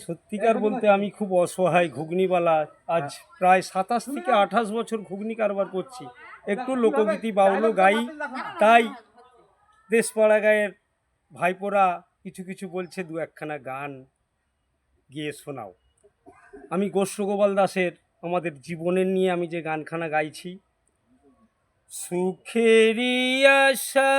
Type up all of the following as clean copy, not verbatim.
সত্যিকার বলতে আমি খুব অসহায় ঘুগনিওয়ালা। আজ প্রায় 27 থেকে 28 বছর ঘুগনি কারবার করছি। একটু লোকগীতি বাউলও গাই, তাই দেশপাড়া গায়ের ভাইপোরা কিছু কিছু বলছে দু একখানা গান গিয়ে শোনাও। আমি গোস্বগোপাল দাসের আমাদের জীবনের নিয়ে আমি যে গানখানা গাইছি, সুখেরই আশা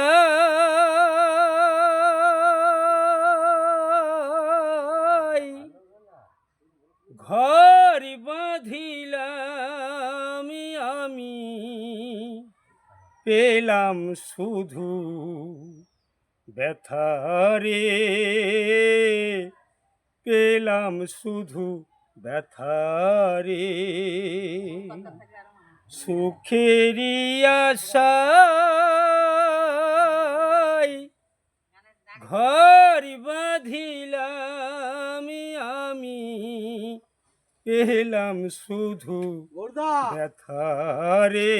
ঘর বাঁধিলাম আমি, পেলাম শুধু ব্যথারে, পেলাম শুধু ব্যথারে। সুখেরই আশায় ঘর বাঁধিলাম আমি, পেলাম শুধু ব্যথারে,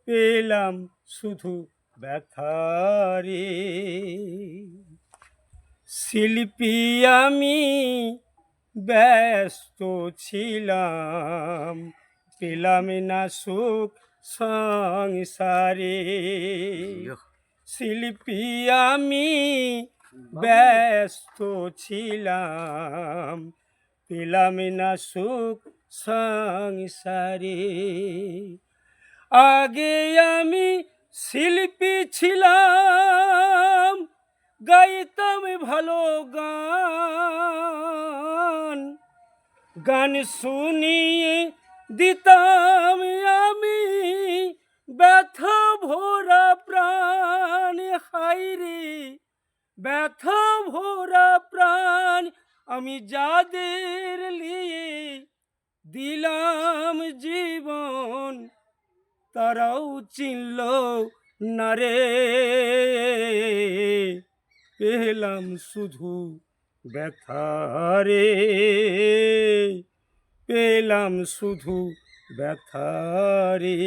পেলাম শুধু ব্যথারে। শিল্পী আমি ব্যস্ত ছিলাম, পেলাম না সুখ সংসারে। শিল্পী আমি ব্যস্ত ছিলাম, পেলাম না সুখ সংসারে। আগে আমি শিল্পী ছিলাম, গাইতাম ভালো গান, গান শুনিয়ে দিতাম আমি ব্যথা ভরা প্রাণ। হায়রে ব্যথা ভরা প্রাণ, আমি যাদের নিয়ে দিলাম জীবন, তারাও চিনল না রে, পেলাম শুধু ব্যথারে, পেলাম শুধু ব্যথারে।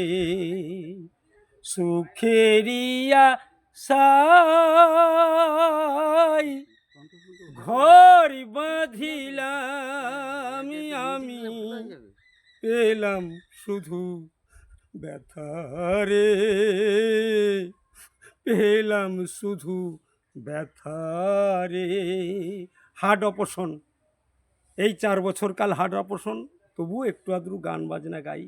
সুখেরই আশায় ঘর বাঁধিলাম আমি, পেলাম শুধু ব্যথারে, পেলাম শুধু ব্যথারে। হার্ট অপারেশন, এই 4 বছর কাল হার্ট অপারেশন, তবু একটু আধটু গান বাজনা গাই।